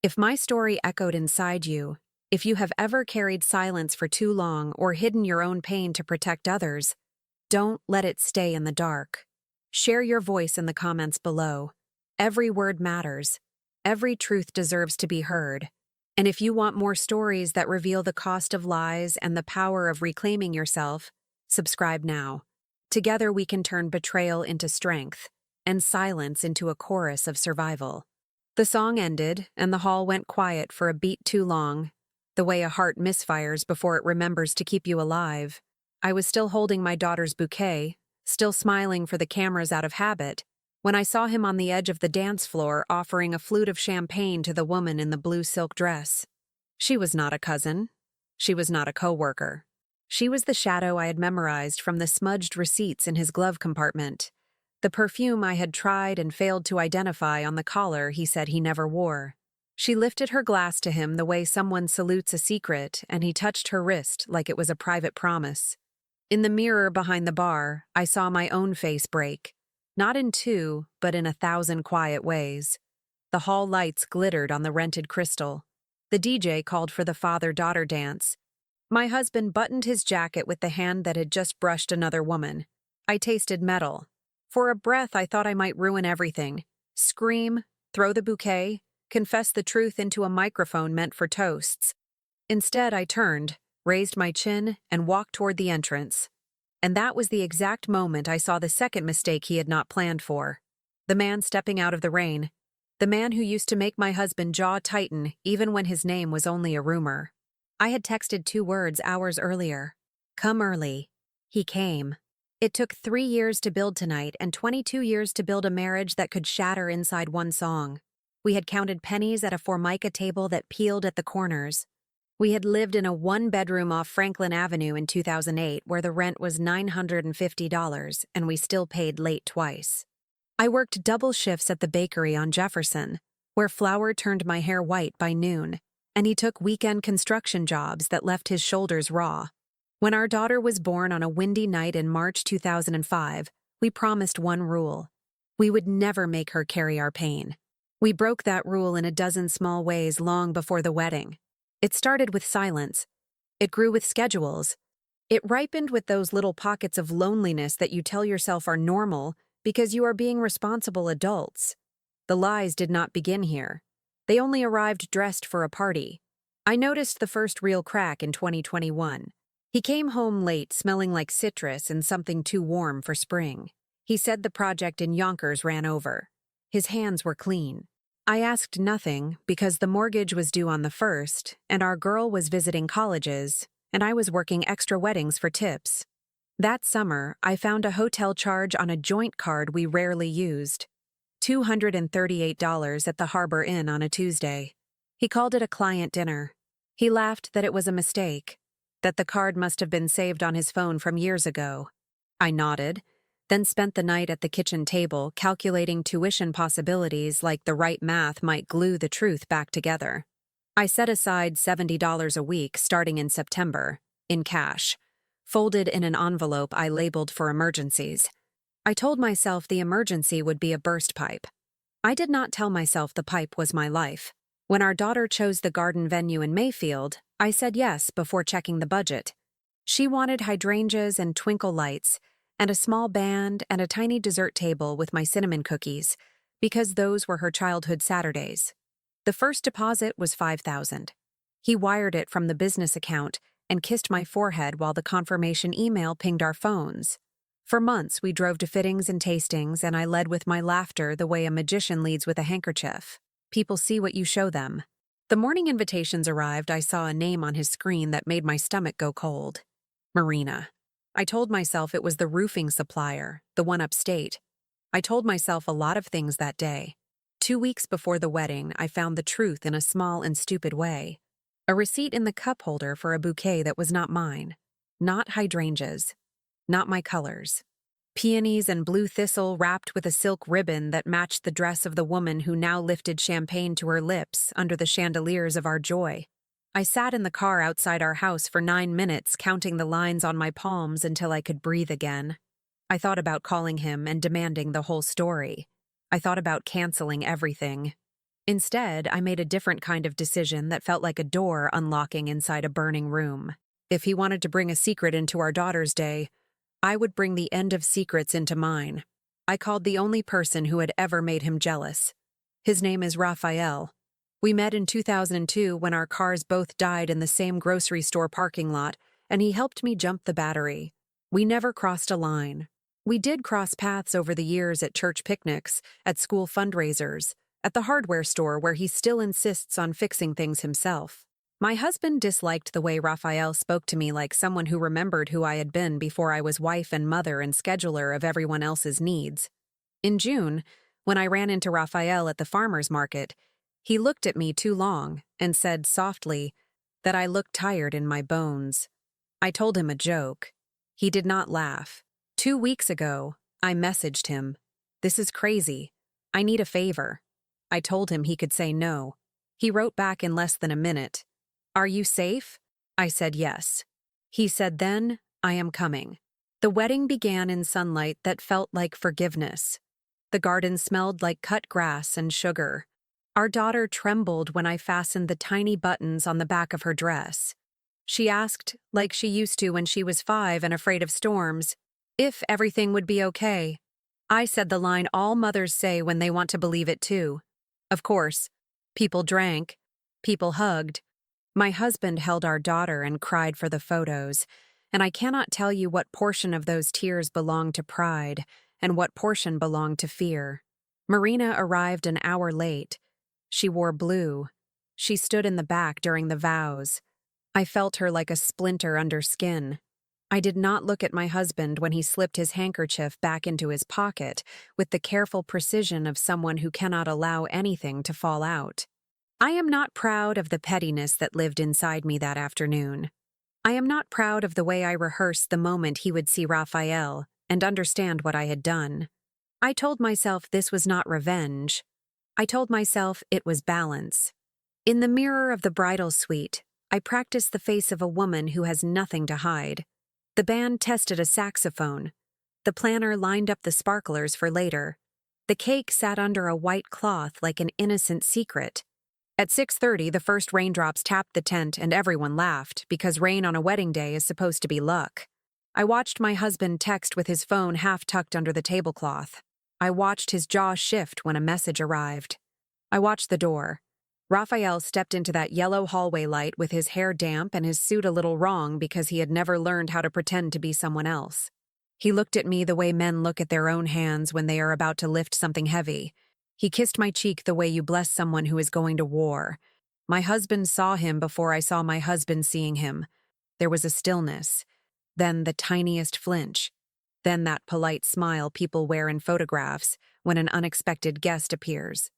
If my story echoed inside you, if you have ever carried silence for too long or hidden your own pain to protect others, don't let it stay in the dark. Share your voice in the comments below. Every word matters. Every truth deserves to be heard. And if you want more stories that reveal the cost of lies and the power of reclaiming yourself, subscribe now. Together we can turn betrayal into strength and silence into a chorus of survival. The song ended, and the hall went quiet for a beat too long, the way a heart misfires before it remembers to keep you alive. I was still holding my daughter's bouquet, still smiling for the cameras out of habit, when I saw him on the edge of the dance floor offering a flute of champagne to the woman in the blue silk dress. She was not a cousin. She was not a coworker. She was the shadow I had memorized from the smudged receipts in his glove compartment, the perfume I had tried and failed to identify on the collar he said he never wore. She lifted her glass to him the way someone salutes a secret, and he touched her wrist like it was a private promise. In the mirror behind the bar, I saw my own face break, not in two, but in 1,000 quiet ways. The hall lights glittered on the rented crystal. The DJ called for the father-daughter dance. My husband buttoned his jacket with the hand that had just brushed another woman. I tasted metal. For a breath, I thought I might ruin everything. Scream, throw the bouquet, confess the truth into a microphone meant for toasts. Instead, I turned, raised my chin, and walked toward the entrance. And that was the exact moment I saw the second mistake he had not planned for. The man stepping out of the rain. The man who used to make my husband jaw tighten even when his name was only a rumor. I had texted 2 words hours earlier. Come early. He came. It took 3 years to build tonight and 22 years to build a marriage that could shatter inside one song. We had counted pennies at a Formica table that peeled at the corners. We had lived in a 1-bedroom off Franklin Avenue in 2008 where the rent was $950 and we still paid late twice. I worked double shifts at the bakery on Jefferson, where flour turned my hair white by noon, and he took weekend construction jobs that left his shoulders raw. When our daughter was born on a windy night in March 2005, we promised one rule. We would never make her carry our pain. We broke that rule in a dozen small ways long before the wedding. It started with silence. It grew with schedules. It ripened with those little pockets of loneliness that you tell yourself are normal because you are being responsible adults. The lies did not begin here. They only arrived dressed for a party. I noticed the first real crack in 2021. He came home late, smelling like citrus and something too warm for spring. He said the project in Yonkers ran over. His hands were clean. I asked nothing because the mortgage was due on the 1st, and our girl was visiting colleges, and I was working extra weddings for tips. That summer, I found a hotel charge on a joint card we rarely used. $238 at the Harbor Inn on a Tuesday. He called it a client dinner. He laughed that it was a mistake, that the card must have been saved on his phone from years ago. I nodded, then spent the night at the kitchen table calculating tuition possibilities like the right math might glue the truth back together. I set aside $70 a week starting in September, in cash, folded in an envelope I labeled for emergencies. I told myself the emergency would be a burst pipe. I did not tell myself the pipe was my life. When our daughter chose the garden venue in Mayfield, I said yes before checking the budget. She wanted hydrangeas and twinkle lights, and a small band and a tiny dessert table with my cinnamon cookies, because those were her childhood Saturdays. The first deposit was $5,000. He wired it from the business account and kissed my forehead while the confirmation email pinged our phones. For months, we drove to fittings and tastings, and I led with my laughter the way a magician leads with a handkerchief. People see what you show them. The morning invitations arrived, I saw a name on his screen that made my stomach go cold. Marina. I told myself it was the roofing supplier, the one upstate. I told myself a lot of things that day. 2 weeks before the wedding, I found the truth in a small and stupid way. A receipt in the cup holder for a bouquet that was not mine. Not hydrangeas. Not my colors. Peonies and blue thistle wrapped with a silk ribbon that matched the dress of the woman who now lifted champagne to her lips under the chandeliers of our joy. I sat in the car outside our house for 9 minutes, counting the lines on my palms until I could breathe again. I thought about calling him and demanding the whole story. I thought about canceling everything. Instead, I made a different kind of decision that felt like a door unlocking inside a burning room. If he wanted to bring a secret into our daughter's day, I would bring the end of secrets into mine. I called the only person who had ever made him jealous. His name is Raphael. We met in 2002 when our cars both died in the same grocery store parking lot, and he helped me jump the battery. We never crossed a line. We did cross paths over the years at church picnics, at school fundraisers, at the hardware store where he still insists on fixing things himself. My husband disliked the way Raphael spoke to me like someone who remembered who I had been before I was wife and mother and scheduler of everyone else's needs. In June, when I ran into Raphael at the farmer's market, he looked at me too long and said softly that I looked tired in my bones. I told him a joke. He did not laugh. 2 weeks ago, I messaged him, "This is crazy. I need a favor." I told him he could say no. He wrote back in less than a minute. "Are you safe?" I said yes. He said then, "I am coming." The wedding began in sunlight that felt like forgiveness. The garden smelled like cut grass and sugar. Our daughter trembled when I fastened the tiny buttons on the back of her dress. She asked, like she used to when she was 5 and afraid of storms, if everything would be okay. I said the line all mothers say when they want to believe it too. Of course, people drank, people hugged. My husband held our daughter and cried for the photos, and I cannot tell you what portion of those tears belonged to pride and what portion belonged to fear. Marina arrived an hour late. She wore blue. She stood in the back during the vows. I felt her like a splinter under skin. I did not look at my husband when he slipped his handkerchief back into his pocket with the careful precision of someone who cannot allow anything to fall out. I am not proud of the pettiness that lived inside me that afternoon. I am not proud of the way I rehearsed the moment he would see Raphael and understand what I had done. I told myself this was not revenge. I told myself it was balance. In the mirror of the bridal suite, I practiced the face of a woman who has nothing to hide. The band tested a saxophone. The planner lined up the sparklers for later. The cake sat under a white cloth like an innocent secret. At 6:30, the first raindrops tapped the tent and everyone laughed because rain on a wedding day is supposed to be luck. I watched my husband text with his phone half tucked under the tablecloth. I watched his jaw shift when a message arrived. I watched the door. Raphael stepped into that yellow hallway light with his hair damp and his suit a little wrong because he had never learned how to pretend to be someone else. He looked at me the way men look at their own hands when they are about to lift something heavy. He kissed my cheek the way you bless someone who is going to war. My husband saw him before I saw my husband seeing him. There was a stillness, then the tiniest flinch, then that polite smile people wear in photographs when an unexpected guest appears.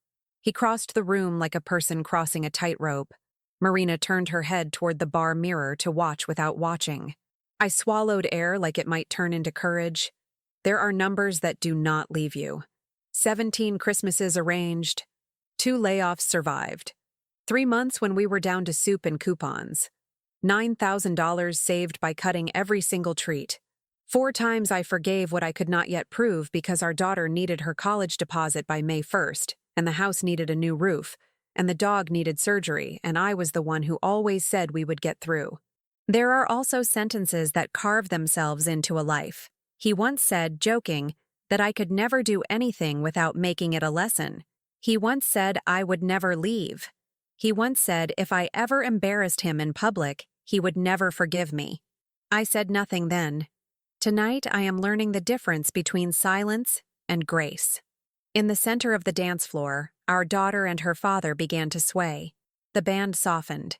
He crossed the room like a person crossing a tightrope. Marina turned her head toward the bar mirror to watch without watching. I swallowed air like it might turn into courage. There are numbers that do not leave you. 17 Christmases arranged. 2 layoffs survived. 3 months when we were down to soup and coupons. $9,000 saved by cutting every single treat. 4 times I forgave what I could not yet prove because our daughter needed her college deposit by May 1st, and the house needed a new roof, and the dog needed surgery, and I was the one who always said we would get through. There are also sentences that carve themselves into a life. He once said, joking, that I could never do anything without making it a lesson. He once said I would never leave. He once said if I ever embarrassed him in public, he would never forgive me. I said nothing then. Tonight I am learning the difference between silence and grace. In the center of the dance floor, our daughter and her father began to sway. The band softened.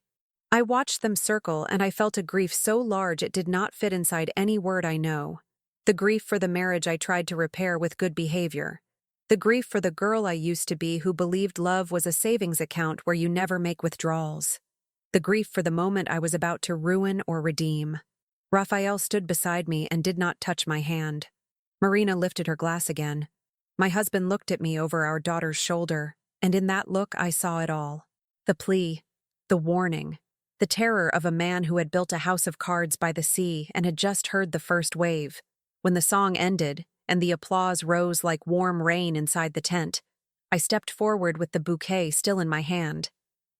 I watched them circle and I felt a grief so large it did not fit inside any word I know. The grief for the marriage I tried to repair with good behavior. The grief for the girl I used to be who believed love was a savings account where you never make withdrawals. The grief for the moment I was about to ruin or redeem. Raphael stood beside me and did not touch my hand. Marina lifted her glass again. My husband looked at me over our daughter's shoulder, and in that look I saw it all. The plea, the warning, the terror of a man who had built a house of cards by the sea and had just heard the first wave. When the song ended and the applause rose like warm rain inside the tent, I stepped forward with the bouquet still in my hand.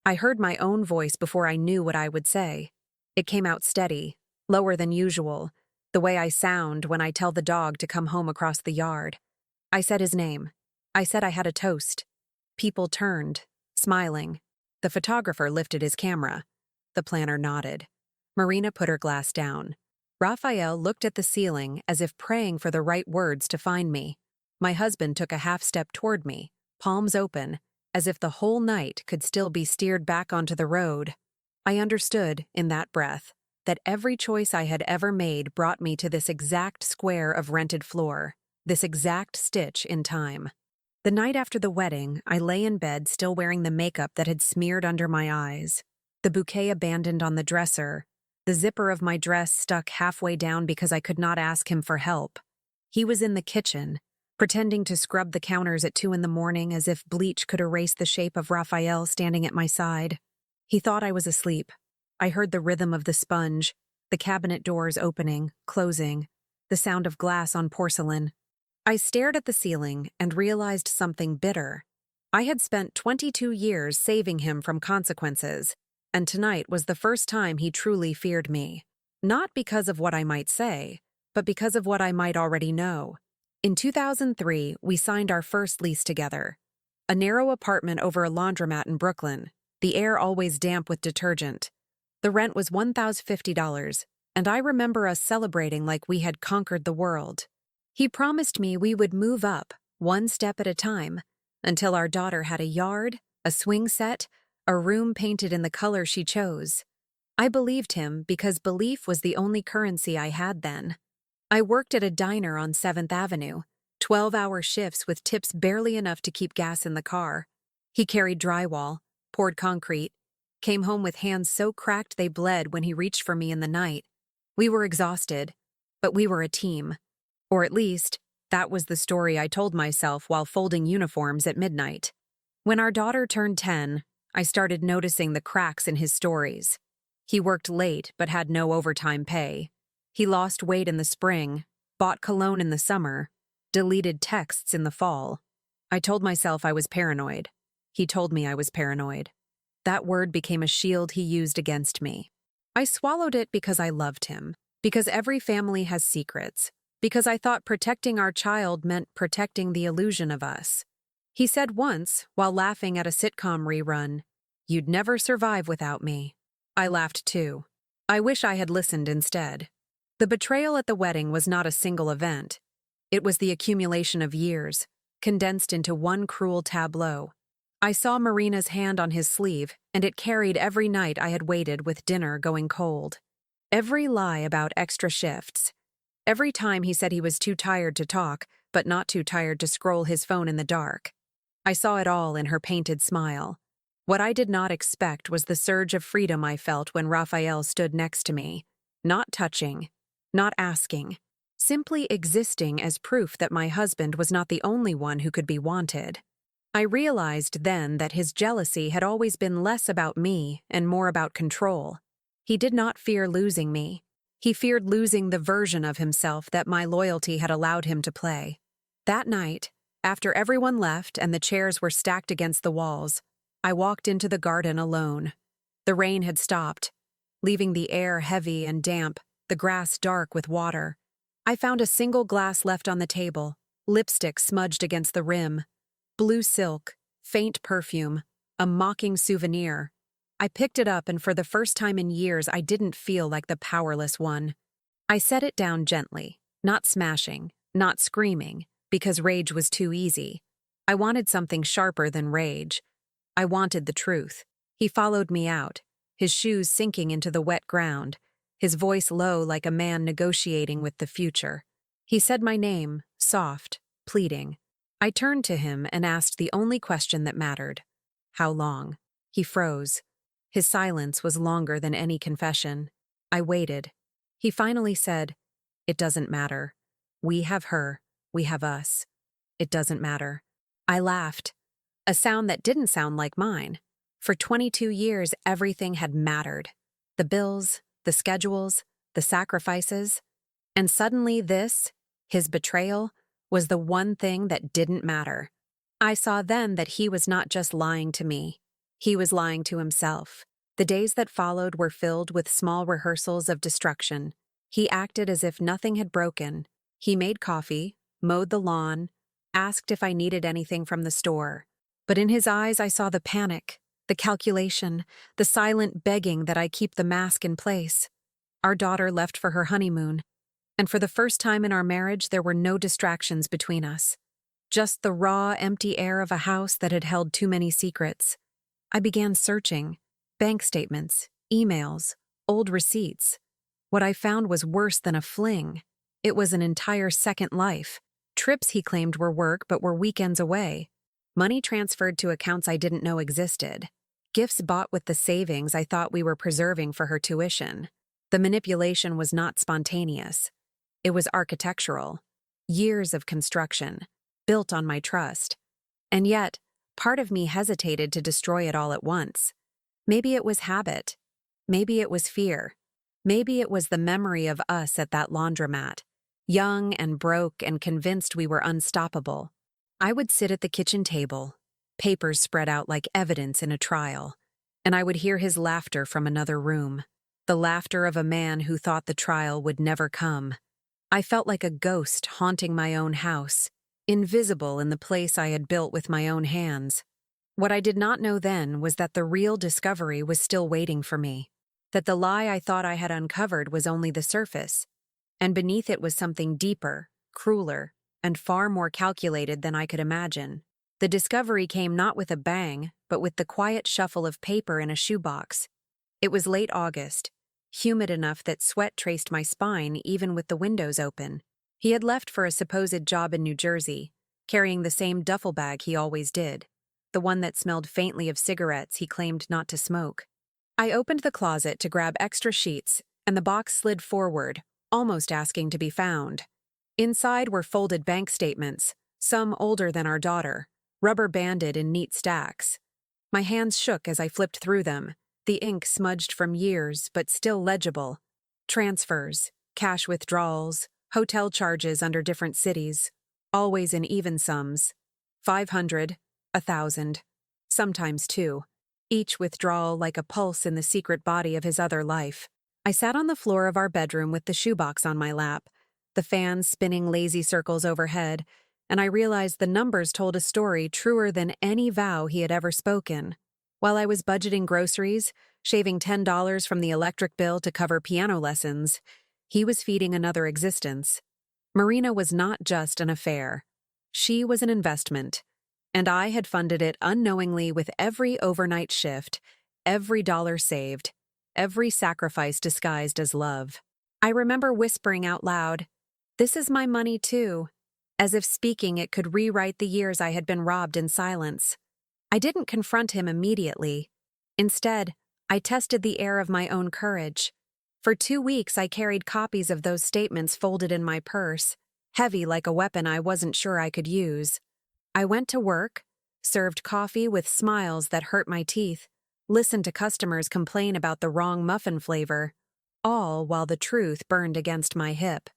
I heard my own voice before I knew what I would say. It came out steady, lower than usual, the way I sound when I tell the dog to come home across the yard. I said his name. I said I had a toast. People turned, smiling. The photographer lifted his camera. The planner nodded. Marina put her glass down. Raphael looked at the ceiling as if praying for the right words to find me. My husband took a half step toward me, palms open, as if the whole night could still be steered back onto the road. I understood, in that breath, that every choice I had ever made brought me to this exact square of rented floor, this exact stitch in time. The night after the wedding, I lay in bed still wearing the makeup that had smeared under my eyes, the bouquet abandoned on the dresser, the zipper of my dress stuck halfway down because I could not ask him for help. He was in the kitchen, pretending to scrub the counters at 2 a.m. as if bleach could erase the shape of Raphael standing at my side. He thought I was asleep. I heard the rhythm of the sponge, the cabinet doors opening, closing, the sound of glass on porcelain. I stared at the ceiling and realized something bitter. I had spent 22 years saving him from consequences, and tonight was the first time he truly feared me. Not because of what I might say, but because of what I might already know. In 2003, we signed our first lease together. A narrow apartment over a laundromat in Brooklyn, the air always damp with detergent. The rent was $1,050, and I remember us celebrating like we had conquered the world. He promised me we would move up, one step at a time, until our daughter had a yard, a swing set, a room painted in the color she chose. I believed him because belief was the only currency I had then. I worked at a diner on 7th Avenue, 12-hour shifts with tips barely enough to keep gas in the car. He carried drywall, poured concrete, came home with hands so cracked they bled when he reached for me in the night. We were exhausted, but we were a team. Or at least, that was the story I told myself while folding uniforms at midnight. When our daughter turned 10, I started noticing the cracks in his stories. He worked late but had no overtime pay. He lost weight in the spring, bought cologne in the summer, deleted texts in the fall. I told myself I was paranoid. He told me I was paranoid. That word became a shield he used against me. I swallowed it because I loved him, because every family has secrets, because I thought protecting our child meant protecting the illusion of us. He said once, while laughing at a sitcom rerun, "You'd never survive without me." I laughed too. I wish I had listened instead. The betrayal at the wedding was not a single event. It was the accumulation of years, condensed into one cruel tableau. I saw Marina's hand on his sleeve, and it carried every night I had waited with dinner going cold. Every lie about extra shifts. Every time he said he was too tired to talk, but not too tired to scroll his phone in the dark. I saw it all in her painted smile. What I did not expect was the surge of freedom I felt when Raphael stood next to me, not touching, not asking, simply existing as proof that my husband was not the only one who could be wanted. I realized then that his jealousy had always been less about me and more about control. He did not fear losing me. He feared losing the version of himself that my loyalty had allowed him to play. That night, after everyone left and the chairs were stacked against the walls, I walked into the garden alone. The rain had stopped, leaving the air heavy and damp, the grass dark with water. I found a single glass left on the table, lipstick smudged against the rim, blue silk, faint perfume, a mocking souvenir. I picked it up, and for the first time in years I didn't feel like the powerless one. I set it down gently, not smashing, not screaming, because rage was too easy. I wanted something sharper than rage. I wanted the truth. He followed me out, his shoes sinking into the wet ground, his voice low like a man negotiating with the future. He said my name, soft, pleading. I turned to him and asked the only question that mattered. How long? He froze. His silence was longer than any confession. I waited. He finally said, "It doesn't matter. We have her. We have us. It doesn't matter." I laughed. A sound that didn't sound like mine. For 22 years, everything had mattered. The bills, the schedules, the sacrifices. And suddenly this, his betrayal, was the one thing that didn't matter. I saw then that he was not just lying to me. He was lying to himself. The days that followed were filled with small rehearsals of destruction. He acted as if nothing had broken. He made coffee, mowed the lawn, asked if I needed anything from the store. But in his eyes I saw the panic, the calculation, the silent begging that I keep the mask in place. Our daughter left for her honeymoon, and for the first time in our marriage there were no distractions between us. Just the raw, empty air of a house that had held too many secrets. I began searching. Bank statements, emails, old receipts. What I found was worse than a fling. It was an entire second life. Trips he claimed were work but were weekends away. Money transferred to accounts I didn't know existed. Gifts bought with the savings I thought we were preserving for her tuition. The manipulation was not spontaneous. It was architectural. Years of construction, built on my trust. And yet, part of me hesitated to destroy it all at once. Maybe it was habit. Maybe it was fear. Maybe it was the memory of us at that laundromat, young and broke and convinced we were unstoppable. I would sit at the kitchen table, papers spread out like evidence in a trial, and I would hear his laughter from another room, the laughter of a man who thought the trial would never come. I felt like a ghost haunting my own house, invisible in the place I had built with my own hands. What I did not know then was that the real discovery was still waiting for me, that the lie I thought I had uncovered was only the surface, and beneath it was something deeper, crueler, and far more calculated than I could imagine. The discovery came not with a bang, but with the quiet shuffle of paper in a shoebox. It was late August, humid enough that sweat traced my spine even with the windows open. He had left for a supposed job in New Jersey, carrying the same duffel bag he always did, the one that smelled faintly of cigarettes he claimed not to smoke. I opened the closet to grab extra sheets, and the box slid forward, almost asking to be found. Inside were folded bank statements, some older than our daughter, rubber-banded in neat stacks. My hands shook as I flipped through them, the ink smudged from years but still legible. Transfers, cash withdrawals, hotel charges under different cities, always in even sums. 500, 1,000, sometimes 2. Each withdrawal like a pulse in the secret body of his other life. I sat on the floor of our bedroom with the shoebox on my lap, the fan spinning lazy circles overhead, and I realized the numbers told a story truer than any vow he had ever spoken. While I was budgeting groceries, shaving $10 from the electric bill to cover piano lessons, he was feeding another existence. Marina was not just an affair. She was an investment, and I had funded it unknowingly with every overnight shift, every dollar saved, every sacrifice disguised as love. I remember whispering out loud, "This is my money too," as if speaking it could rewrite the years I had been robbed in silence. I didn't confront him immediately. Instead, I tested the air of my own courage. For 2 weeks I carried copies of those statements folded in my purse, heavy like a weapon I wasn't sure I could use. I went to work, served coffee with smiles that hurt my teeth, listened to customers complain about the wrong muffin flavor, all while the truth burned against my hip.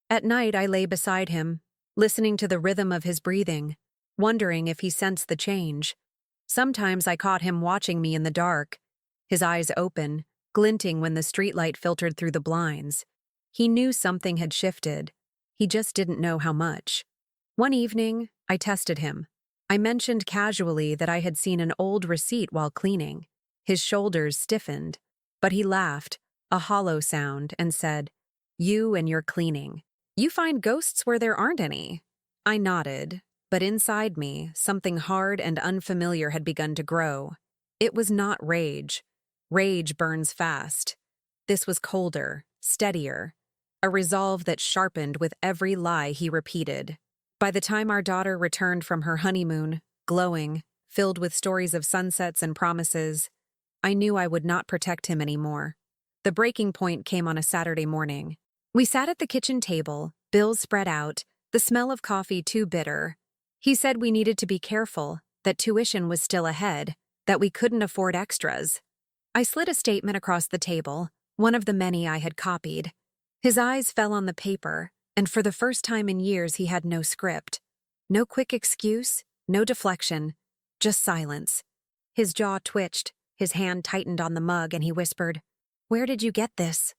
At night I lay beside him, listening to the rhythm of his breathing, wondering if he sensed the change. Sometimes I caught him watching me in the dark, his eyes open, glinting when the streetlight filtered through the blinds. He knew something had shifted. He just didn't know how much. One evening, I tested him. I mentioned casually that I had seen an old receipt while cleaning. His shoulders stiffened, but he laughed, a hollow sound, and said, "You and your cleaning. You find ghosts where there aren't any." I nodded, but inside me, something hard and unfamiliar had begun to grow. It was not rage. Rage burns fast. This was colder, steadier, a resolve that sharpened with every lie he repeated. By the time our daughter returned from her honeymoon, glowing, filled with stories of sunsets and promises, I knew I would not protect him anymore. The breaking point came on a Saturday morning. We sat at the kitchen table, bills spread out, the smell of coffee too bitter. He said we needed to be careful, that tuition was still ahead, that we couldn't afford extras. I slid a statement across the table, one of the many I had copied. His eyes fell on the paper, and for the first time in years he had no script. No quick excuse, No deflection, just silence. His jaw twitched, his hand tightened on the mug, and he whispered, "Where did you get this?"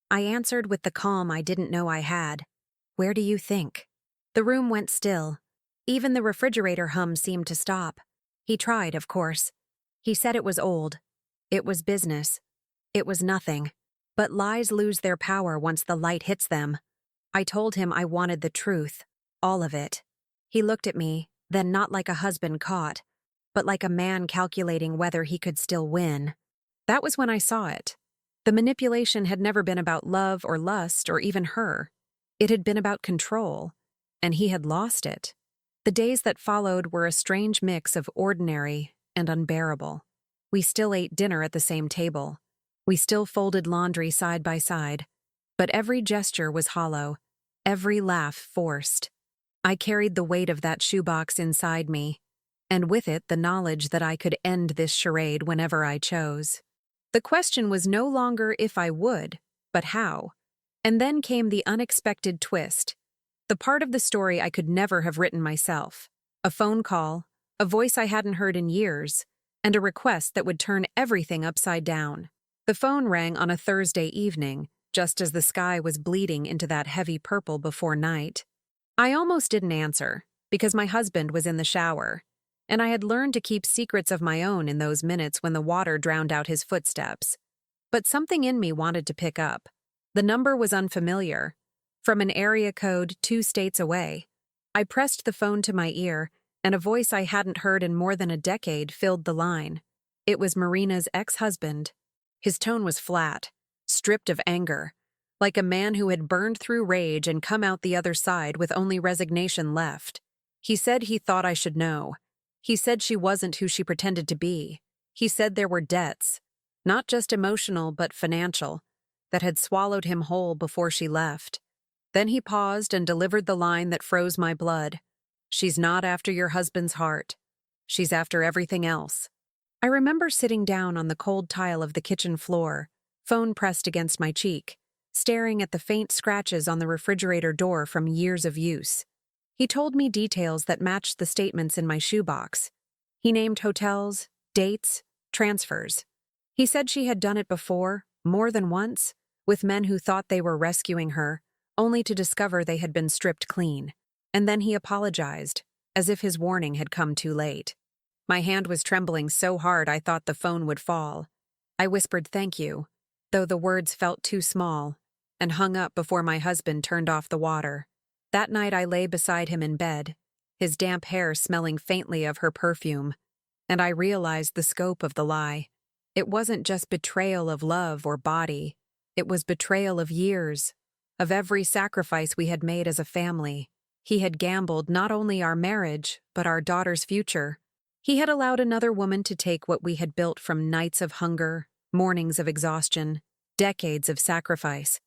I answered with the calm I didn't know I had. "Where do you think?" The room went still. Even the refrigerator hum seemed to stop. He tried, of course. He said it was old. It was business. It was nothing. But lies lose their power once the light hits them. I told him I wanted the truth, all of it. He looked at me, then not like a husband caught, but like a man calculating whether he could still win. That was when I saw it. The manipulation had never been about love or lust or even her. It had been about control, and he had lost it. The days that followed were a strange mix of ordinary and unbearable. We still ate dinner at the same table. We still folded laundry side by side. But every gesture was hollow, every laugh forced. I carried the weight of that shoebox inside me, and with it the knowledge that I could end this charade whenever I chose. The question was no longer if I would, but how. And then came the unexpected twist. The part of the story I could never have written myself. A phone call, a voice I hadn't heard in years, and a request that would turn everything upside down. The phone rang on a Thursday evening, just as the sky was bleeding into that heavy purple before night. I almost didn't answer, because my husband was in the shower, and I had learned to keep secrets of my own in those minutes when the water drowned out his footsteps. But something in me wanted to pick up. The number was unfamiliar, from an area code 2 states away. I pressed the phone to my ear, and a voice I hadn't heard in more than a decade filled the line. It was Marina's ex-husband. His tone was flat, stripped of anger, like a man who had burned through rage and come out the other side with only resignation left. He said he thought I should know. He said she wasn't who she pretended to be. He said there were debts, not just emotional but financial, that had swallowed him whole before she left. Then he paused and delivered the line that froze my blood. "She's not after your husband's heart. She's after everything else." I remember sitting down on the cold tile of the kitchen floor, phone pressed against my cheek, staring at the faint scratches on the refrigerator door from years of use. He told me details that matched the statements in my shoebox. He named hotels, dates, transfers. He said she had done it before, more than once, with men who thought they were rescuing her, only to discover they had been stripped clean. And then he apologized, as if his warning had come too late. My hand was trembling so hard I thought the phone would fall. I whispered thank you, though the words felt too small, and hung up before my husband turned off the water. That night I lay beside him in bed, his damp hair smelling faintly of her perfume, and I realized the scope of the lie. It wasn't just betrayal of love or body. It was betrayal of years, of every sacrifice we had made as a family. He had gambled not only our marriage, but our daughter's future. He had allowed another woman to take what we had built from nights of hunger, mornings of exhaustion, decades of sacrifice.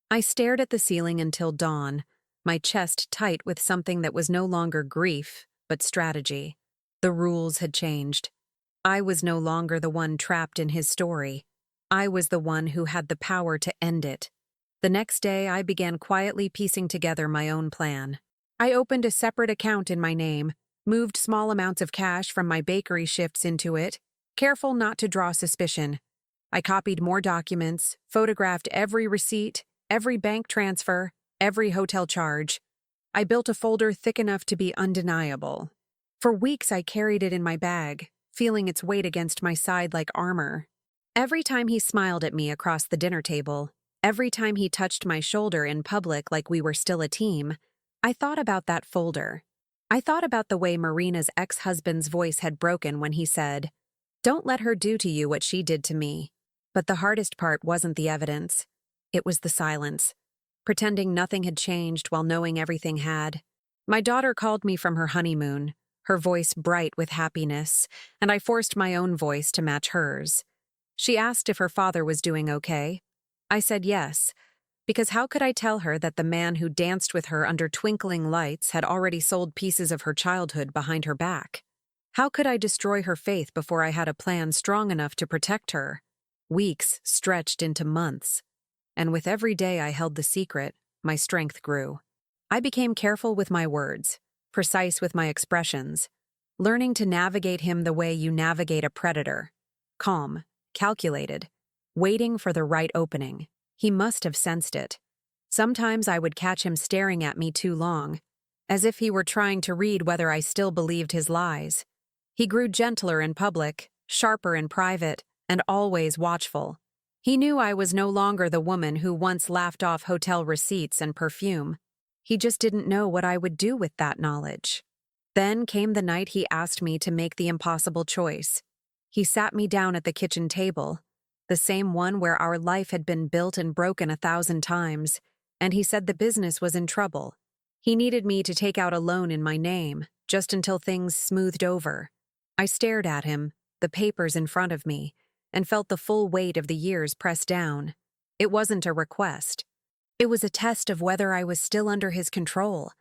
I stared at the ceiling until dawn, my chest tight with something that was no longer grief, but strategy. The rules had changed. I was no longer the one trapped in his story. I was the one who had the power to end it. The next day, I began quietly piecing together my own plan. I opened a separate account in my name, moved small amounts of cash from my bakery shifts into it, careful not to draw suspicion. I copied more documents, photographed every receipt, every bank transfer, every hotel charge. I built a folder thick enough to be undeniable. For weeks I carried it in my bag, feeling its weight against my side like armor. Every time he smiled at me across the dinner table, every time he touched my shoulder in public like we were still a team, I thought about that folder. I thought about the way Marina's ex-husband's voice had broken when he said, "Don't let her do to you what she did to me." But the hardest part wasn't the evidence. It was the silence, pretending nothing had changed while knowing everything had. My daughter called me from her honeymoon, her voice bright with happiness, and I forced my own voice to match hers. She asked if her father was doing okay. I said yes, because how could I tell her that the man who danced with her under twinkling lights had already sold pieces of her childhood behind her back? How could I destroy her faith before I had a plan strong enough to protect her? Weeks stretched into months, and with every day I held the secret, my strength grew. I became careful with my words, precise with my expressions. learning to navigate him the way you navigate a predator. Calm, calculated, waiting for the right opening. He must have sensed it. Sometimes I would catch him staring at me too long, as if he were trying to read whether I still believed his lies. He grew gentler in public, sharper in private, and always watchful. He knew I was no longer the woman who once laughed off hotel receipts and perfume. He just didn't know what I would do with that knowledge. Then came the night he asked me to make the impossible choice. He sat me down at the kitchen table, the same one where our life had been built and broken 1,000 times, and he said the business was in trouble. He needed me to take out a loan in my name, just until things smoothed over. I stared at him, the papers in front of me, and felt the full weight of the years press down. It wasn't a request. It was a test of whether I was still under his control.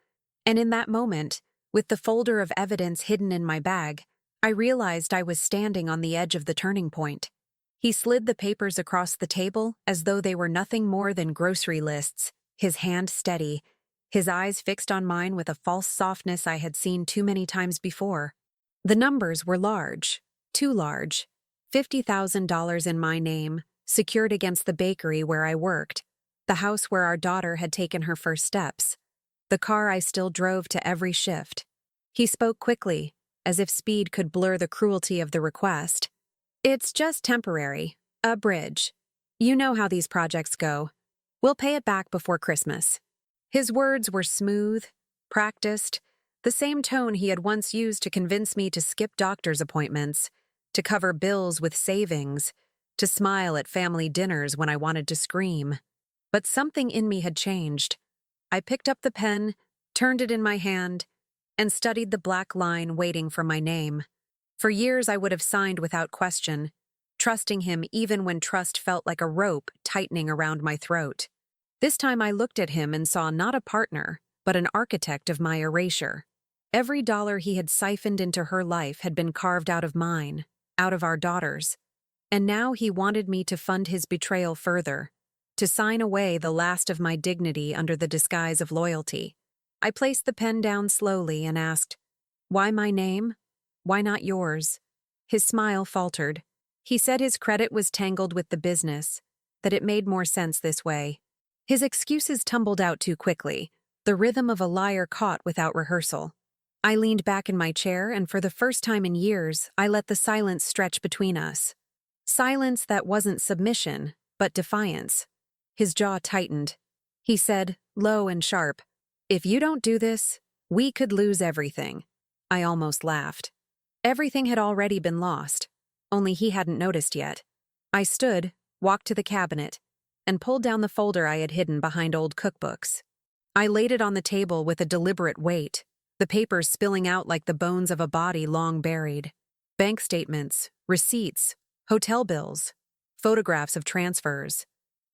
And in that moment, with the folder of evidence hidden in my bag, I realized I was standing on the edge of the turning point. He slid the papers across the table as though they were nothing more than grocery lists, his hand steady, his eyes fixed on mine with a false softness I had seen too many times before. The numbers were large, too large. $50,000 in my name, secured against the bakery where I worked, the house where our daughter had taken her first steps, the car I still drove to every shift. He spoke quickly, as if speed could blur the cruelty of the request. "It's just temporary. A bridge. You know how these projects go. We'll pay it back before Christmas." His words were smooth, practiced, the same tone he had once used to convince me to skip doctor's appointments, to cover bills with savings, to smile at family dinners when I wanted to scream. But something in me had changed. I picked up the pen, turned it in my hand, and studied the black line waiting for my name. For years I would have signed without question, trusting him even when trust felt like a rope tightening around my throat. This time I looked at him and saw not a partner, but an architect of my erasure. Every dollar he had siphoned into her life had been carved out of mine, out of our daughters. And now he wanted me to fund his betrayal further, to sign away the last of my dignity under the disguise of loyalty. I placed the pen down slowly and asked, "Why my name? Why not yours?" His smile faltered. He said his credit was tangled with the business, that it made more sense this way. His excuses tumbled out too quickly, the rhythm of a liar caught without rehearsal. I leaned back in my chair, and for the first time in years, I let the silence stretch between us. Silence that wasn't submission, but defiance. His jaw tightened. He said, low and sharp, "If you don't do this, we could lose everything." I almost laughed. Everything had already been lost, only he hadn't noticed yet. I stood, walked to the cabinet, and pulled down the folder I had hidden behind old cookbooks. I laid it on the table with a deliberate weight, the papers spilling out like the bones of a body long buried. Bank statements, receipts, hotel bills, photographs of transfers.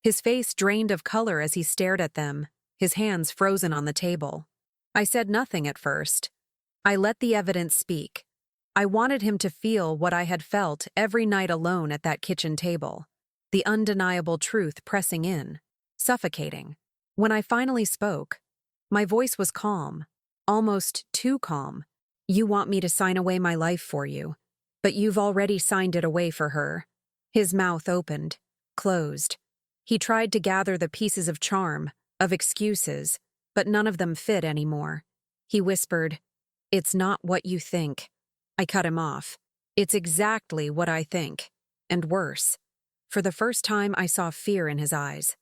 His face drained of color as he stared at them, his hands frozen on the table. I said nothing at first. I let the evidence speak. I wanted him to feel what I had felt every night alone at that kitchen table, the undeniable truth pressing in, suffocating. When I finally spoke, my voice was calm, almost too calm. "You want me to sign away my life for you, but you've already signed it away for her." His mouth opened, closed. He tried to gather the pieces of charm, of excuses, but none of them fit anymore. He whispered, "It's not what you think." I cut him off. "It's exactly what I think, and worse." For the first time, I saw fear in his eyes.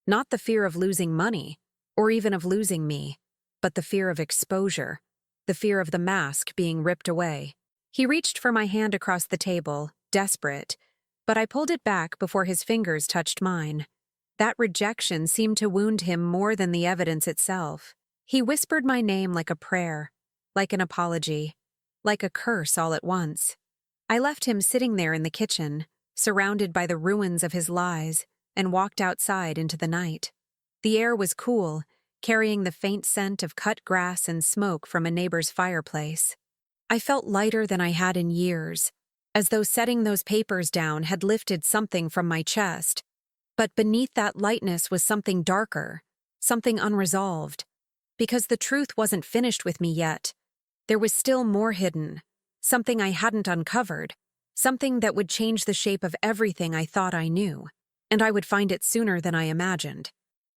Not the fear of losing money, or even of losing me, but the fear of exposure, the fear of the mask being ripped away. He reached for my hand across the table, desperate, but I pulled it back before his fingers touched mine. That rejection seemed to wound him more than the evidence itself. He whispered my name like a prayer, like an apology, like a curse all at once. I left him sitting there in the kitchen, surrounded by the ruins of his lies, and walked outside into the night. The air was cool, carrying the faint scent of cut grass and smoke from a neighbor's fireplace. I felt lighter than I had in years, as though setting those papers down had lifted something from my chest. But beneath that lightness was something darker, something unresolved. Because the truth wasn't finished with me yet. There was still more hidden, something I hadn't uncovered, something that would change the shape of everything I thought I knew, and I would find it sooner than I imagined.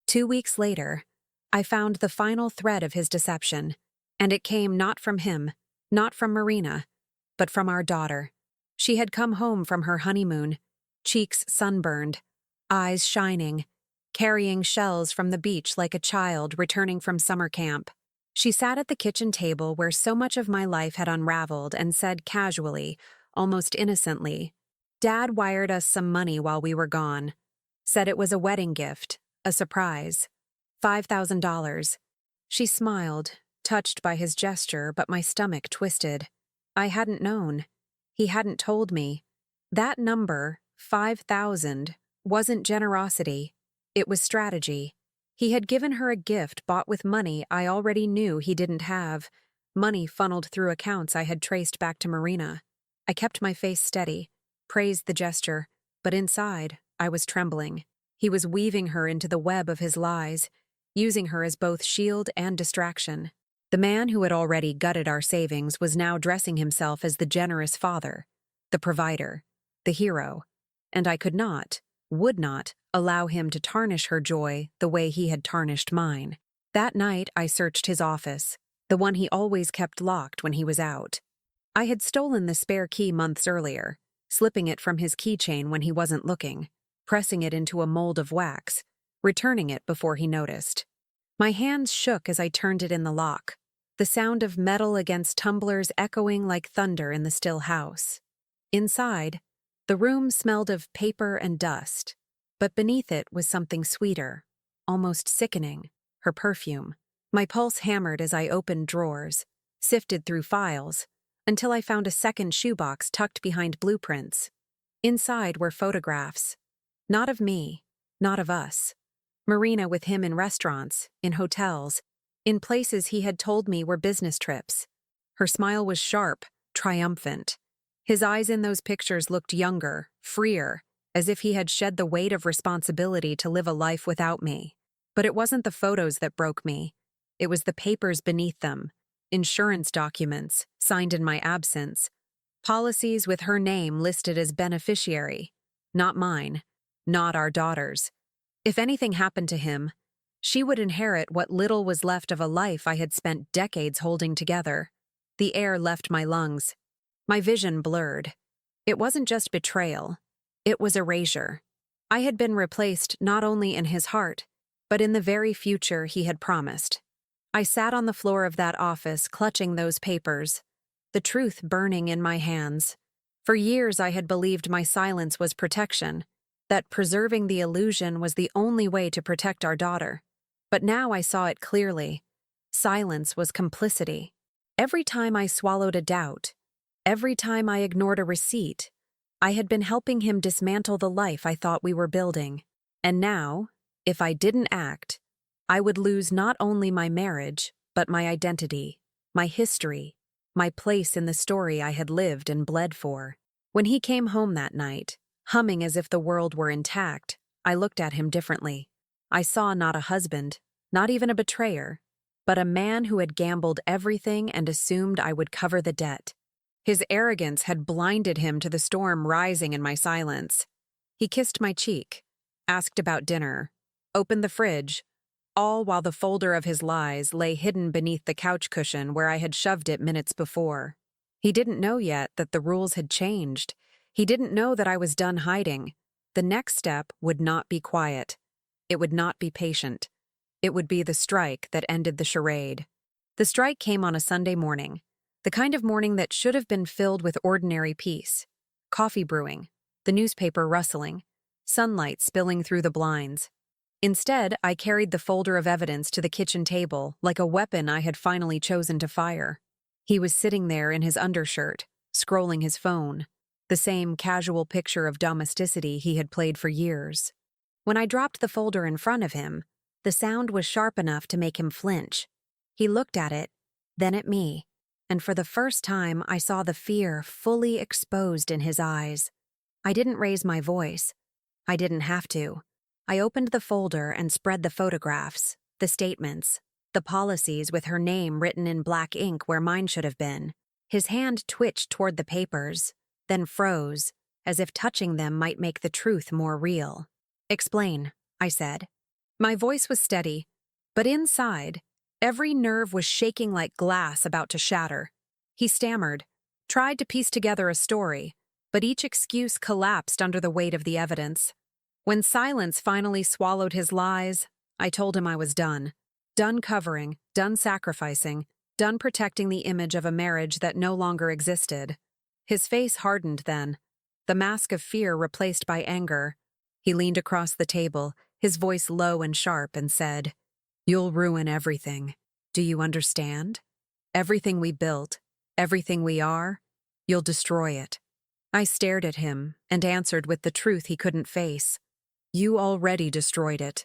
2 weeks later, I found the final thread of his deception, and it came not from him, not from Marina, but from our daughter. She had come home from her honeymoon, cheeks sunburned, eyes shining, carrying shells from the beach like a child returning from summer camp. She sat at the kitchen table where so much of my life had unraveled and said casually, almost innocently, "Dad wired us some money while we were gone. Said it was a wedding gift, a surprise. $5,000. She smiled, touched by his gesture, but my stomach twisted. I hadn't known. He hadn't told me. That number, 5,000, wasn't generosity. It was strategy. He had given her a gift bought with money I already knew he didn't have, money funneled through accounts I had traced back to Marina. I kept my face steady, praised the gesture, but inside, I was trembling. He was weaving her into the web of his lies, using her as both shield and distraction. The man who had already gutted our savings was now dressing himself as the generous father, the provider, the hero, and I could not, would not, allow him to tarnish her joy the way he had tarnished mine. That night I searched his office, the one he always kept locked when he was out. I had stolen the spare key months earlier, slipping it from his keychain when he wasn't looking, pressing it into a mold of wax, returning it before he noticed. My hands shook as I turned it in the lock, the sound of metal against tumblers echoing like thunder in the still house. Inside, the room smelled of paper and dust, but beneath it was something sweeter, almost sickening, her perfume. My pulse hammered as I opened drawers, sifted through files, until I found a second shoebox tucked behind blueprints. Inside were photographs. Not of me, not of us. Marina with him in restaurants, in hotels, in places he had told me were business trips. Her smile was sharp, triumphant. His eyes in those pictures looked younger, freer, as if he had shed the weight of responsibility to live a life without me. But it wasn't the photos that broke me. It was the papers beneath them. Insurance documents, signed in my absence. Policies with her name listed as beneficiary. Not mine. Not our daughter's. If anything happened to him, she would inherit what little was left of a life I had spent decades holding together. The air left my lungs. My vision blurred. It wasn't just betrayal. It was erasure. I had been replaced not only in his heart, but in the very future he had promised. I sat on the floor of that office, clutching those papers, the truth burning in my hands. For years I had believed my silence was protection, that preserving the illusion was the only way to protect our daughter. But now I saw it clearly. Silence was complicity. Every time I swallowed a doubt, every time I ignored a receipt, I had been helping him dismantle the life I thought we were building. And now, if I didn't act, I would lose not only my marriage, but my identity, my history, my place in the story I had lived and bled for. When he came home that night, humming as if the world were intact, I looked at him differently. I saw not a husband, not even a betrayer, but a man who had gambled everything and assumed I would cover the debt. His arrogance had blinded him to the storm rising in my silence. He kissed my cheek, asked about dinner, opened the fridge, all while the folder of his lies lay hidden beneath the couch cushion where I had shoved it minutes before. He didn't know yet that the rules had changed. He didn't know that I was done hiding. The next step would not be quiet. It would not be patient. It would be the strike that ended the charade. The strike came on a Sunday morning, the kind of morning that should have been filled with ordinary peace. Coffee brewing, the newspaper rustling, sunlight spilling through the blinds. Instead, I carried the folder of evidence to the kitchen table like a weapon I had finally chosen to fire. He was sitting there in his undershirt, scrolling his phone, the same casual picture of domesticity he had played for years. When I dropped the folder in front of him, the sound was sharp enough to make him flinch. He looked at it, then at me, and for the first time I saw the fear fully exposed in his eyes. I didn't raise my voice. I didn't have to. I opened the folder and spread the photographs, the statements, the policies with her name written in black ink where mine should have been. His hand twitched toward the papers, then froze, as if touching them might make the truth more real. "Explain," I said. My voice was steady, but inside, every nerve was shaking like glass about to shatter. He stammered, tried to piece together a story, but each excuse collapsed under the weight of the evidence. When silence finally swallowed his lies, I told him I was done. Done covering, done sacrificing, done protecting the image of a marriage that no longer existed. His face hardened then, the mask of fear replaced by anger. He leaned across the table, his voice low and sharp, and said, "You'll ruin everything. Do you understand? Everything we built, everything we are, you'll destroy it." I stared at him and answered with the truth he couldn't face. "You already destroyed it.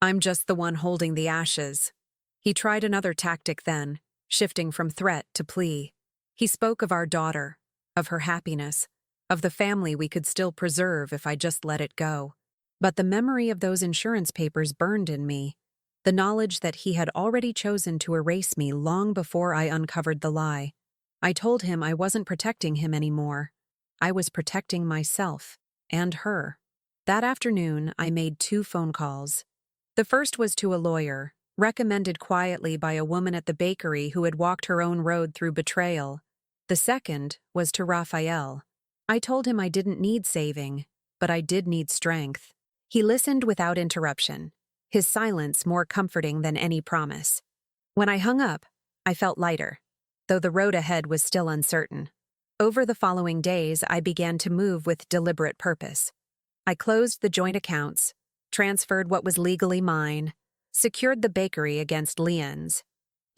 I'm just the one holding the ashes." He tried another tactic then, shifting from threat to plea. He spoke of our daughter, of her happiness, of the family we could still preserve if I just let it go. But the memory of those insurance papers burned in me, the knowledge that he had already chosen to erase me long before I uncovered the lie. I told him I wasn't protecting him anymore. I was protecting myself and her. That afternoon, I made 2 phone calls. The first was to a lawyer, recommended quietly by a woman at the bakery who had walked her own road through betrayal. The second was to Raphael. I told him I didn't need saving, but I did need strength. He listened without interruption, his silence more comforting than any promise. When I hung up, I felt lighter, though the road ahead was still uncertain. Over the following days, I began to move with deliberate purpose. I closed the joint accounts, transferred what was legally mine, secured the bakery against Leon's.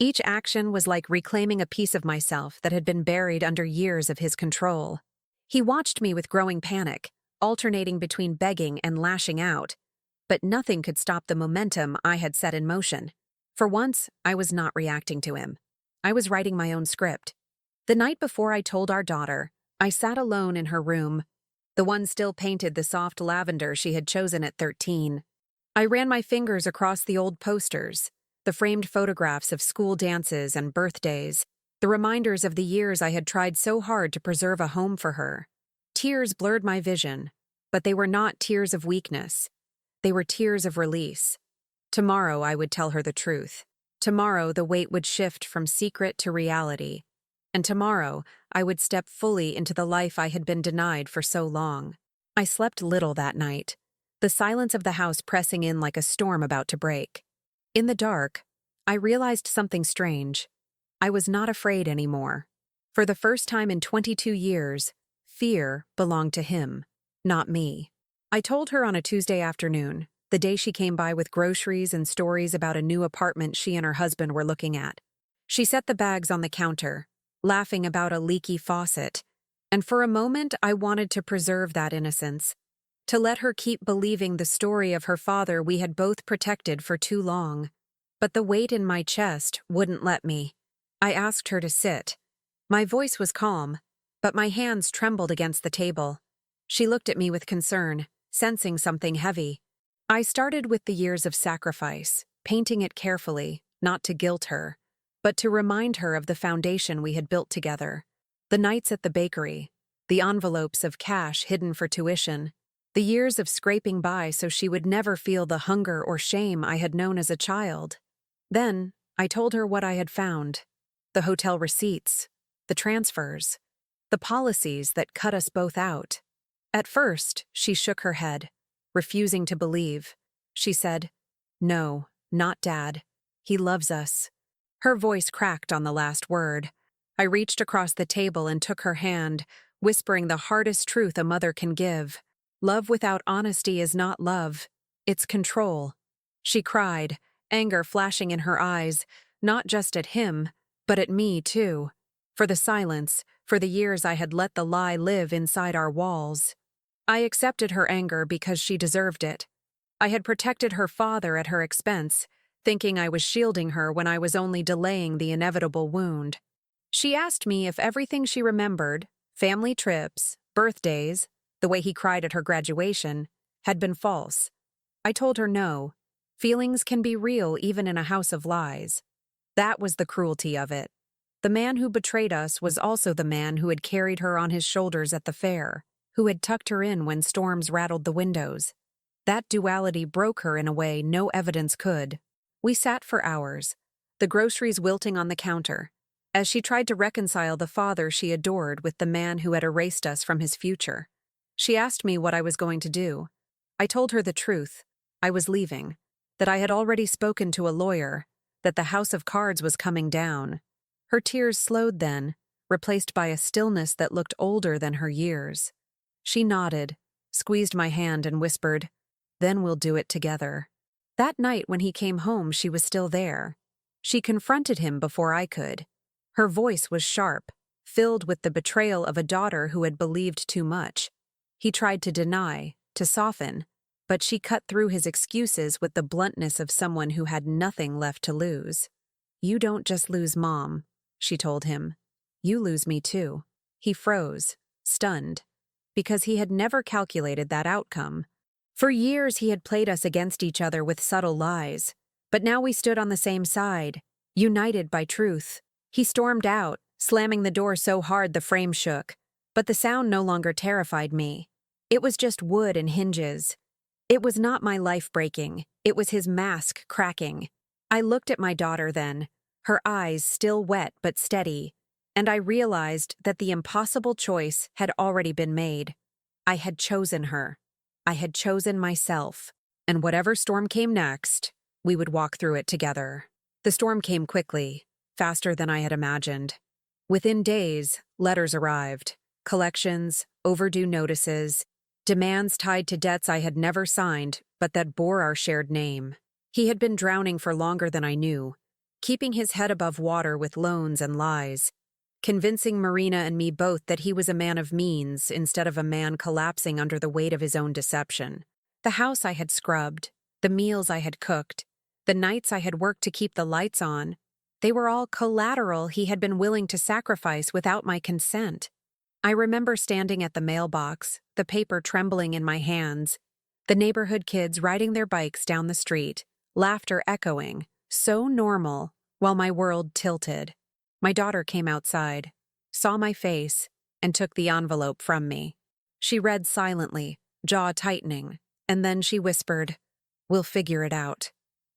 Each action was like reclaiming a piece of myself that had been buried under years of his control. He watched me with growing panic, alternating between begging and lashing out. But nothing could stop the momentum I had set in motion. For once, I was not reacting to him. I was writing my own script. The night before I told our daughter, I sat alone in her room, the one still painted the soft lavender she had chosen at 13. I ran my fingers across the old posters, the framed photographs of school dances and birthdays, the reminders of the years I had tried so hard to preserve a home for her. Tears blurred my vision, but they were not tears of weakness. They were tears of release. Tomorrow I would tell her the truth. Tomorrow the weight would shift from secret to reality. And tomorrow I would step fully into the life I had been denied for so long. I slept little that night, the silence of the house pressing in like a storm about to break. In the dark, I realized something strange. I was not afraid anymore. For the first time in 22 years, fear belonged to him, not me. I told her on a Tuesday afternoon, the day she came by with groceries and stories about a new apartment she and her husband were looking at. She set the bags on the counter, laughing about a leaky faucet, and for a moment I wanted to preserve that innocence, to let her keep believing the story of her father we had both protected for too long. But the weight in my chest wouldn't let me. I asked her to sit. My voice was calm, but my hands trembled against the table. She looked at me with concern, sensing something heavy. I started with the years of sacrifice, painting it carefully, not to guilt her, but to remind her of the foundation we had built together. The nights at the bakery, the envelopes of cash hidden for tuition, the years of scraping by so she would never feel the hunger or shame I had known as a child. Then, I told her what I had found. The hotel receipts, the transfers, the policies that cut us both out. At first, she shook her head, refusing to believe. She said, "No, not Dad. He loves us." Her voice cracked on the last word. I reached across the table and took her hand, whispering the hardest truth a mother can give. Love without honesty is not love. It's control. She cried, anger flashing in her eyes, not just at him, but at me too. For the silence, for the years I had let the lie live inside our walls. I accepted her anger because she deserved it. I had protected her father at her expense, thinking I was shielding her when I was only delaying the inevitable wound. She asked me if everything she remembered, family trips, birthdays, the way he cried at her graduation, had been false. I told her no. Feelings can be real even in a house of lies. That was the cruelty of it. The man who betrayed us was also the man who had carried her on his shoulders at the fair, who had tucked her in when storms rattled the windows. That duality broke her in a way no evidence could. We sat for hours, the groceries wilting on the counter, as she tried to reconcile the father she adored with the man who had erased us from his future. She asked me what I was going to do. I told her the truth. I was leaving, that I had already spoken to a lawyer, that the house of cards was coming down. Her tears slowed then, replaced by a stillness that looked older than her years. She nodded, squeezed my hand and whispered, "Then we'll do it together." That night when he came home, she was still there. She confronted him before I could. Her voice was sharp, filled with the betrayal of a daughter who had believed too much. He tried to deny, to soften, but she cut through his excuses with the bluntness of someone who had nothing left to lose. "You don't just lose Mom," she told him. "You lose me too." He froze, stunned, because he had never calculated that outcome. For years he had played us against each other with subtle lies, but now we stood on the same side, united by truth. He stormed out, slamming the door so hard the frame shook, but the sound no longer terrified me. It was just wood and hinges. It was not my life breaking, it was his mask cracking. I looked at my daughter then, her eyes still wet but steady, and I realized that the impossible choice had already been made. I had chosen her. I had chosen myself, and whatever storm came next, we would walk through it together. The storm came quickly, faster than I had imagined. Within days, letters arrived, collections, overdue notices, demands tied to debts I had never signed but that bore our shared name. He had been drowning for longer than I knew, keeping his head above water with loans and lies, convincing Marina and me both that he was a man of means instead of a man collapsing under the weight of his own deception. The house I had scrubbed, the meals I had cooked, the nights I had worked to keep the lights on, they were all collateral he had been willing to sacrifice without my consent. I remember standing at the mailbox, the paper trembling in my hands, the neighborhood kids riding their bikes down the street, laughter echoing, so normal, while my world tilted. My daughter came outside, saw my face, and took the envelope from me. She read silently, jaw tightening, and then she whispered, "We'll figure it out."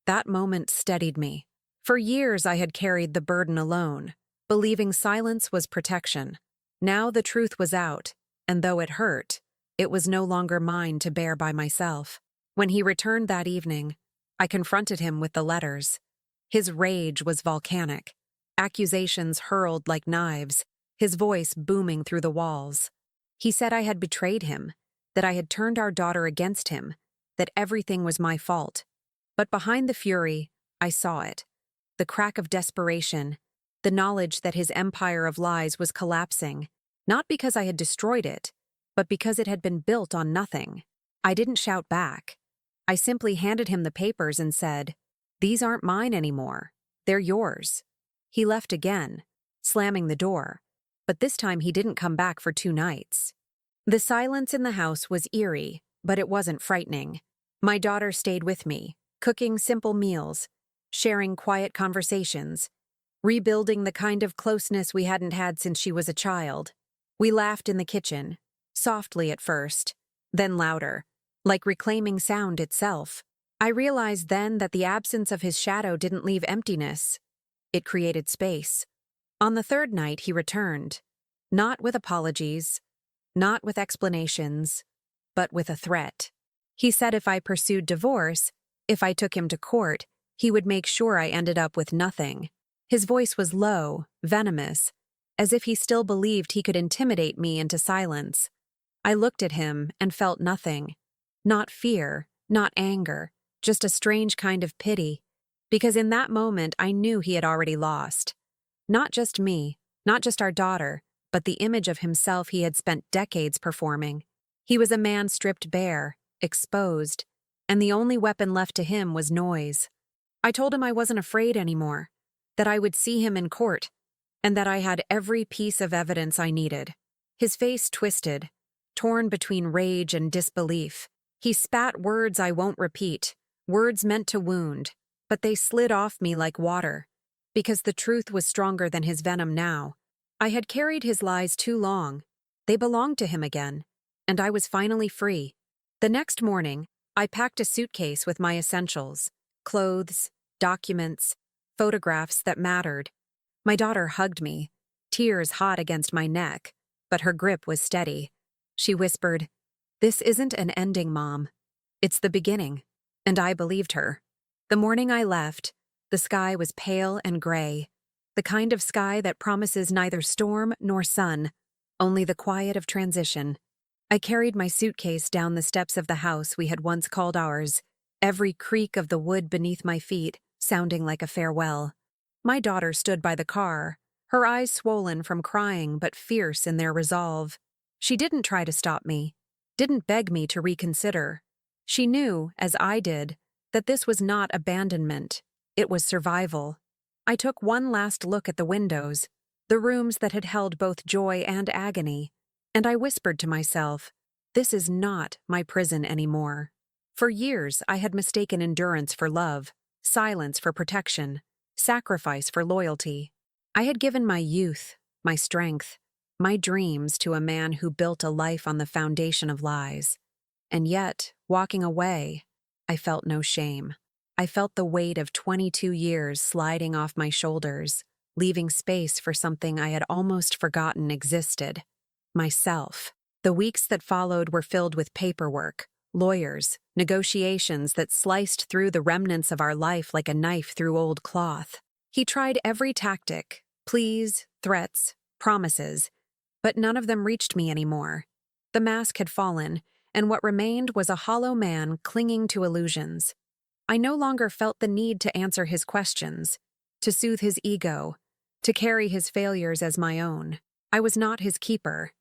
That moment steadied me. For years I had carried the burden alone, believing silence was protection. Now the truth was out, and though it hurt, it was no longer mine to bear by myself. When he returned that evening, I confronted him with the letters. His rage was volcanic, accusations hurled like knives, his voice booming through the walls. He said I had betrayed him, that I had turned our daughter against him, that everything was my fault. But behind the fury, I saw it. The crack of desperation, the knowledge that his empire of lies was collapsing, not because I had destroyed it, but because it had been built on nothing. I didn't shout back. I simply handed him the papers and said, "These aren't mine anymore. They're yours." He left again, slamming the door, but this time he didn't come back for 2 nights. The silence in the house was eerie, but it wasn't frightening. My daughter stayed with me, cooking simple meals, sharing quiet conversations, rebuilding the kind of closeness we hadn't had since she was a child. We laughed in the kitchen, softly at first, then louder, like reclaiming sound itself. I realized then that the absence of his shadow didn't leave emptiness. It created space. On the 3rd night he returned, not with apologies, not with explanations, but with a threat. He said if I pursued divorce, if I took him to court, he would make sure I ended up with nothing. His voice was low, venomous, as if he still believed he could intimidate me into silence. I looked at him and felt nothing. Not fear, not anger, just a strange kind of pity, because in that moment I knew he had already lost. Not just me, not just our daughter, but the image of himself he had spent decades performing. He was a man stripped bare, exposed, and the only weapon left to him was noise. I told him I wasn't afraid anymore, that I would see him in court, and that I had every piece of evidence I needed. His face twisted, torn between rage and disbelief. He spat words I won't repeat, words meant to wound, but they slid off me like water. because the truth was stronger than his venom now. I had carried his lies too long. They belonged to him again, and I was finally free. The next morning, I packed a suitcase with my essentials: clothes, documents, photographs that mattered. My daughter hugged me, tears hot against my neck, but her grip was steady. She whispered, "This isn't an ending, Mom. It's the beginning." And I believed her. The morning I left, the sky was pale and gray, the kind of sky that promises neither storm nor sun, only the quiet of transition. I carried my suitcase down the steps of the house we had once called ours, every creak of the wood beneath my feet sounding like a farewell. My daughter stood by the car, her eyes swollen from crying but fierce in their resolve. She didn't try to stop me, didn't beg me to reconsider. She knew, as I did, that this was not abandonment, it was survival. I took one last look at the windows, the rooms that had held both joy and agony, and I whispered to myself, this is not my prison anymore. For years, I had mistaken endurance for love, silence for protection, sacrifice for loyalty. I had given my youth, my strength, my dreams to a man who built a life on the foundation of lies. And yet, walking away, I felt no shame. I felt the weight of 22 years sliding off my shoulders, leaving space for something I had almost forgotten existed: myself. The weeks that followed were filled with paperwork, lawyers, negotiations that sliced through the remnants of our life like a knife through old cloth. He tried every tactic: pleas, threats, promises, but none of them reached me anymore. The mask had fallen, and what remained was a hollow man clinging to illusions. I no longer felt the need to answer his questions, to soothe his ego, to carry his failures as my own. I was not his keeper.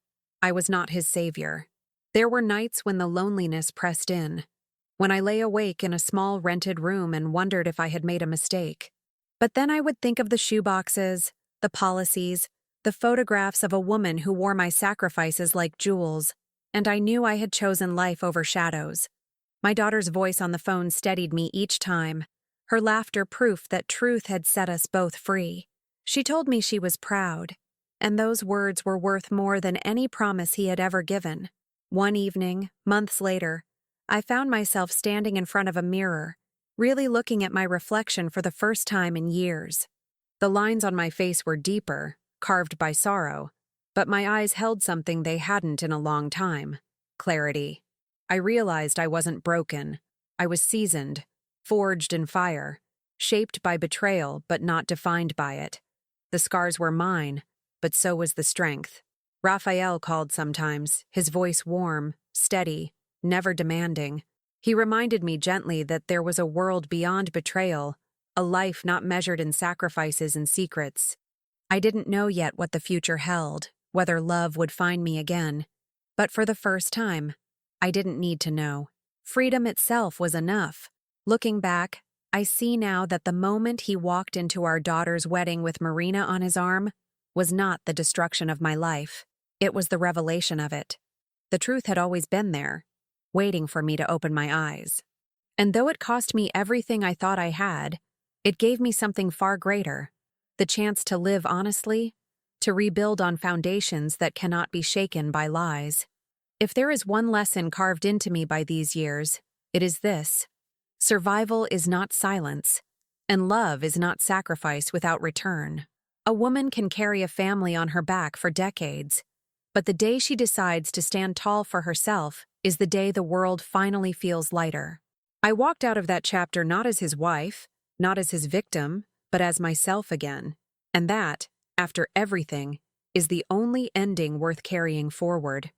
I was not his savior. There were nights when the loneliness pressed in, when I lay awake in a small rented room and wondered if I had made a mistake. But then I would think of the shoeboxes, the policies, the photographs of a woman who wore my sacrifices like jewels, and I knew I had chosen life over shadows. My daughter's voice on the phone steadied me each time, her laughter proof that truth had set us both free. She told me she was proud, and those words were worth more than any promise he had ever given. One evening, months later, I found myself standing in front of a mirror, really looking at my reflection for the first time in years. The lines on my face were deeper, carved by sorrow, but my eyes held something they hadn't in a long time: clarity. I realized I wasn't broken. I was seasoned, forged in fire, shaped by betrayal but not defined by it. The scars were mine, but so was the strength. Raphael called sometimes, his voice warm, steady, never demanding. He reminded me gently that there was a world beyond betrayal, a life not measured in sacrifices and secrets. I didn't know yet what the future held, whether love would find me again. But for the first time, I didn't need to know. Freedom itself was enough. Looking back, I see now that the moment he walked into our daughter's wedding with Marina on his arm was not the destruction of my life. It was the revelation of it. The truth had always been there, waiting for me to open my eyes. And though it cost me everything I thought I had, it gave me something far greater: the chance to live honestly, to rebuild on foundations that cannot be shaken by lies. If there is one lesson carved into me by these years, it is this: survival is not silence, and love is not sacrifice without return. A woman can carry a family on her back for decades, but the day she decides to stand tall for herself is the day the world finally feels lighter. I walked out of that chapter not as his wife, not as his victim, but as myself again. And that, after everything, is the only ending worth carrying forward.